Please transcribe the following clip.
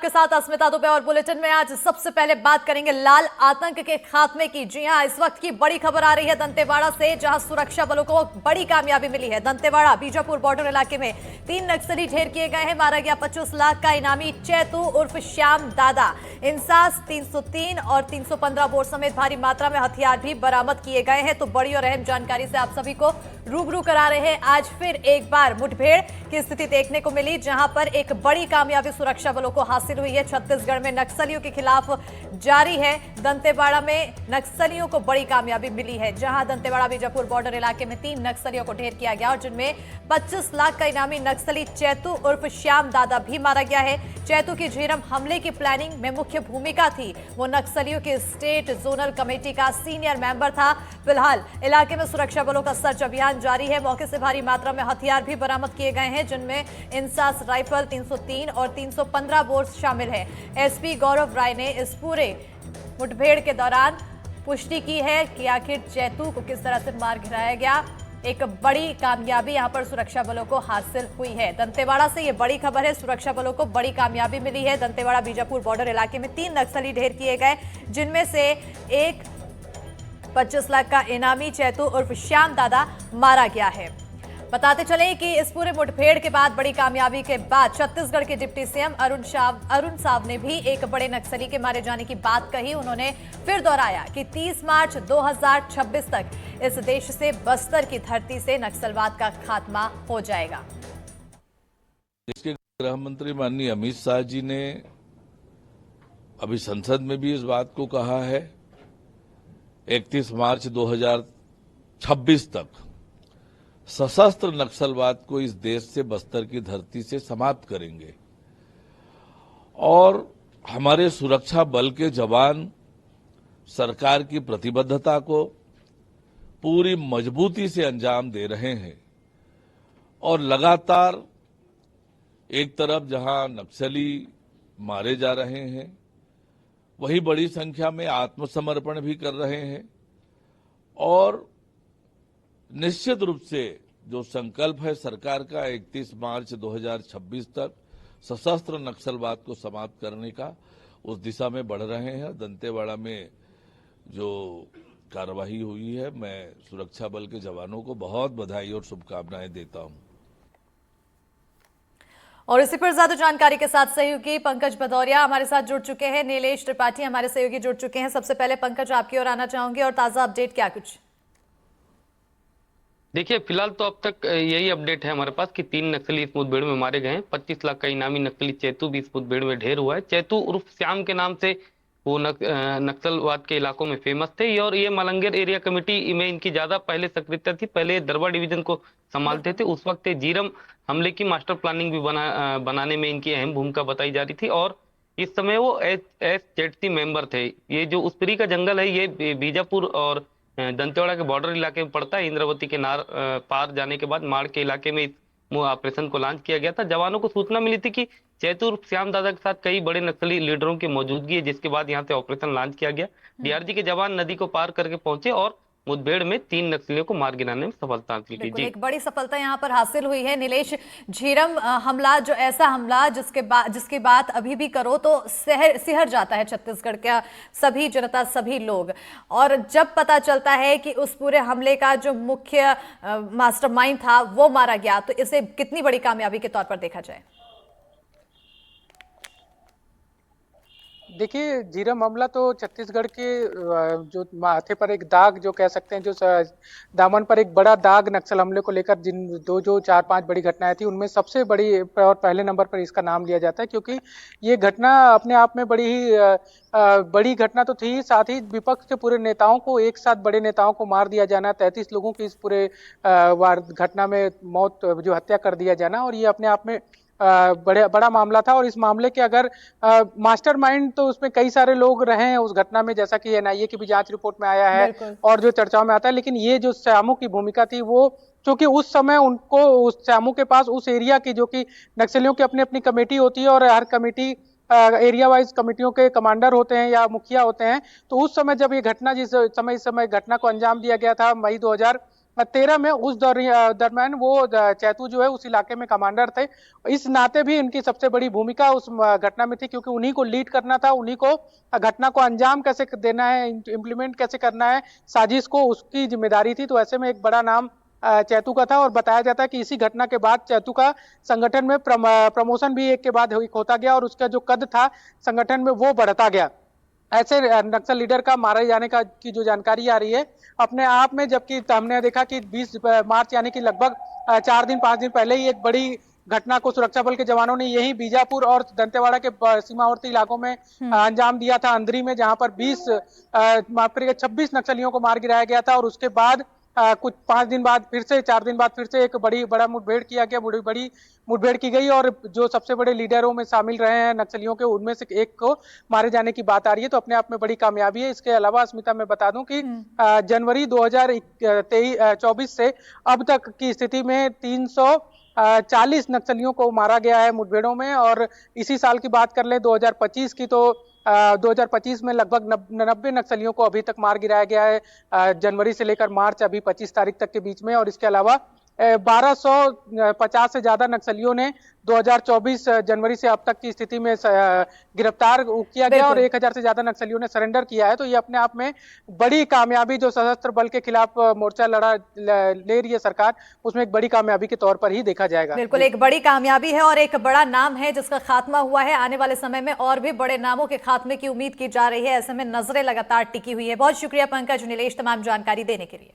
के साथ अस्मिता दुबे और बुलेटिन में आज सबसे पहले बात करेंगे लाल आतंक के खात्मे की। जी हां, इस वक्त की बड़ी खबर आ रही है दंतेवाड़ा से, जहां सुरक्षा बलों को बड़ी कामयाबी मिली है। दंतेवाड़ा बीजापुर बॉर्डर इलाके में 3 नक्सली ढेर किए गए हैं। मारा गया 25 लाख का इनामी चैतू उर्फ श्याम दादा। इंसास 303 और 315 बोर समेत भारी मात्रा में हथियार भी बरामद किए गए हैं। तो बड़ी और अहम जानकारी से आप सभी को रूबरू करा रहे हैं। आज फिर एक बार मुठभेड़ की स्थिति देखने को मिली, जहां पर एक बड़ी कामयाबी सुरक्षा बलों को हासिल हुई है। छत्तीसगढ़ में नक्सलियों के खिलाफ जारी है। दंतेवाड़ा में नक्सलियों को बड़ी कामयाबी मिली है, जहां दंतेवाड़ा बीजापुर बॉर्डर इलाके में 3 नक्सलियों को ढेर किया गया और जिनमें 25 लाख का इनामी नक्सली चैतू उर्फ श्याम दादा भी मारा गया है। चैतू की झीरम हमले की प्लानिंग में मुख्य भूमिका थी। वो नक्सलियों के स्टेट जोनल कमेटी का सीनियर मेंबर था। फिलहाल इलाके में सुरक्षा बलों का सर्च अभियान जारी है। मौके से भारी मात्रा में हथियार भी बरामद किए गए हैं, जिनमें इंसास राइफल 303 और 315 बोर शामिल है। एसपी गौरव राय ने इस पूरे मुठभेड़ के दौरान पुष्टि की है कि आखिर चैतू को किस तरह से मार गिराया गया। एक बड़ी कामयाबी यहां पर सुरक्षा बलों को हासिल हुई है। दंतेवाड़ा से ये बड़ी खबर है, सुरक्षा बलों को बड़ी कामयाबी मिली है। दंतेवाड़ा बीजापुर बॉर्डर इलाके में 3 नक्सली ढेर किए गए, जिनमें से एक 25 लाख का इनामी चैतू उर्फ श्याम दादा मारा गया है। बताते चले कि इस पूरे मुठभेड़ के बाद, बड़ी कामयाबी के बाद, छत्तीसगढ़ के डिप्टी सीएम अरुण साव ने भी एक बड़े नक्सली के मारे जाने की बात कही। उन्होंने फिर दोहराया कि 30 मार्च 2026 तक इस देश से, बस्तर की धरती से नक्सलवाद का खात्मा हो जाएगा। देश के गृह मंत्री माननीय अमित शाह जी ने अभी संसद में भी इस बात को कहा है, 31 मार्च 2026 तक सशस्त्र नक्सलवाद को इस देश से, बस्तर की धरती से समाप्त करेंगे। और हमारे सुरक्षा बल के जवान सरकार की प्रतिबद्धता को पूरी मजबूती से अंजाम दे रहे हैं। और लगातार एक तरफ जहां नक्सली मारे जा रहे हैं, वही बड़ी संख्या में आत्मसमर्पण भी कर रहे हैं। और निश्चित रूप से जो संकल्प है सरकार का 31 मार्च 2026 तक सशस्त्र नक्सलवाद को समाप्त करने का, उस दिशा में बढ़ रहे हैं। दंतेवाड़ा में जो कार्रवाई हुई है, मैं सुरक्षा बल के जवानों को बहुत बधाई और शुभकामनाएं देता हूं। और इसी पर ज्यादा जानकारी के साथ सहयोगी पंकज भदौरिया हमारे साथ जुड़ चुके हैं। नीलेश त्रिपाठी हमारे सहयोगी जुड़ चुके हैं। सबसे पहले पंकज, आपकी ओर आना चाहूंगी और ताजा अपडेट क्या कुछ? देखिए, फिलहाल तो अब तक यही अपडेट है हमारे पास कि 3 नक्सली इस मुठभेड़ में मारे गए हैं। 25 लाख का इनामी नक्सली चैतू भी इस मुठभेड़ में ढेर हुआ है। चैतू उर्फ श्याम के नाम से वो नक्सलवाद के इलाकों में फेमस थे और ये मलंगेर एरिया कमेटी में इनकी ज्यादा पहले सक्रियता थी। पहले दरबा डिवीजन को संभालते थे। उस वक्त जीरम हमले की मास्टर प्लानिंग भी बनाने में इनकी अहम भूमिका बताई जा रही थी। और इस समय वो एसजेडसी मेंबर थे। ये जो उसपरी का जंगल है, ये बीजापुर और दंतेवाड़ा के बॉर्डर इलाके में पड़ता है। इंद्रावती के नार पार जाने के बाद माड़ के इलाके में इस ऑपरेशन को लॉन्च किया गया था। जवानों को सूचना मिली थी कि चैतुर श्याम दादा के साथ कई बड़े नक्सली लीडरों की मौजूदगी है, जिसके बाद यहां से ऑपरेशन लॉन्च किया गया। डीआरजी के जवान नदी को पार करके पहुंचे और मुठभेड़ में 3 नक्सलियों को मार गिराने में सफलता हासिल की। एक बड़ी सफलता यहां पर हासिल हुई है। नीलेश, झीरम हमला, जो ऐसा हमला जिसकी बात अभी भी करो तो सिहर जाता है छत्तीसगढ़ का सभी जनता, सभी लोग। और जब पता चलता है कि उस पूरे हमले का जो मुख्य मास्टरमाइंड था वो मारा गया, तो इसे कितनी बड़ी कामयाबी के तौर पर देखा जाए? देखिए, झीरम हमला तो छत्तीसगढ़ के जो माथे पर एक दाग जो कह सकते हैं, जो दामन पर एक बड़ा दाग नक्सल हमले को लेकर जिन जो 4-5 बड़ी घटनाएं थी, उनमें सबसे बड़ी और पहले नंबर पर इसका नाम लिया जाता है। क्योंकि ये घटना अपने आप में बड़ी ही बड़ी घटना तो थी, साथ ही विपक्ष के पूरे नेताओं को, एक साथ बड़े नेताओं को मार दिया जाना, 33 लोगों की इस पूरे घटना में मौत, जो हत्या कर दिया जाना, और ये अपने आप में बड़ा मामला था। और इस मामले के अगर मास्टरमाइंड, तो उसमें कई सारे लोग रहे हैं उस घटना में, जैसा कि एनआईए की भी जांच रिपोर्ट में आया है और जो चर्चाओं में आता है। लेकिन ये जो श्यामू की भूमिका थी, वो क्योंकि उस समय उनको, उस श्यामू के पास उस एरिया की, जो कि नक्सलियों की अपनी अपनी कमेटी होती है और हर कमेटी एरिया वाइज कमेटियों के कमांडर होते हैं या मुखिया होते हैं। तो उस समय जब ये घटना, जिस समय इस समय घटना को अंजाम दिया गया था, मई 2000 2013 में उस दरम्यान वो चैतू जो है उस इलाके में कमांडर थे। इस नाते भी इनकी सबसे बड़ी भूमिका उस घटना में थी, क्योंकि उन्हीं को लीड करना था, उन्हीं को घटना को अंजाम कैसे देना है, इम्प्लीमेंट कैसे करना है साजिश को, उसकी जिम्मेदारी थी। तो ऐसे में एक बड़ा नाम चैतू का था, और बताया जाता है कि इसी घटना के बाद चैतू का संगठन में प्रमोशन भी एक के बाद एक होता गया, और उसका जो कद था संगठन में वो बढ़ता गया। ऐसे नक्सल लीडर का मारे जाने का की जो जानकारी आ रही है अपने आप में, जबकि हमने देखा कि 20 मार्च यानी कि लगभग 4 दिन 5 दिन पहले ही एक बड़ी घटना को सुरक्षा बल के जवानों ने यही बीजापुर और दंतेवाड़ा के सीमावर्ती इलाकों में अंजाम दिया था, अंदरी में, जहां पर 26 नक्सलियों को मार गिराया गया था। और उसके बाद कुछ 5 दिन बाद फिर से 4 दिन बाद फिर से एक बड़ा मुठभेड़ किया गया, बड़ी मुठभेड़ की गई, और जो सबसे बड़े लीडरों में शामिल रहे हैं नक्सलियों के, उनमें से एक को मारे जाने की बात आ रही है। तो अपने आप में बड़ी कामयाबी है। इसके अलावा अस्मिता मैं बता दूं कि जनवरी 2024 से अब तक की स्थिति में 340 नक्सलियों को मारा गया है मुठभेड़ों में। और इसी साल की बात कर ले 2025 की, तो 2025 में लगभग 90 नक्सलियों को अभी तक मार गिराया गया है, जनवरी से लेकर मार्च अभी 25 तारीख तक के बीच में। और इसके अलावा 1250 से ज्यादा नक्सलियों ने 2024 जनवरी से अब तक की स्थिति में गिरफ्तार किया गया, और 1000 से ज्यादा नक्सलियों ने सरेंडर किया है। तो ये अपने आप में बड़ी कामयाबी जो सशस्त्र बल के खिलाफ मोर्चा ले रही है सरकार, उसमें एक बड़ी कामयाबी के तौर पर ही देखा जाएगा। बिल्कुल एक बड़ी कामयाबी है और एक बड़ा नाम है जिसका खात्मा हुआ है। आने वाले समय में और भी बड़े नामों के खात्मे की उम्मीद की जा रही है। ऐसे में नजरें लगातार टिकी हुई है। बहुत शुक्रिया पंकज नीलेश तमाम जानकारी देने के लिए।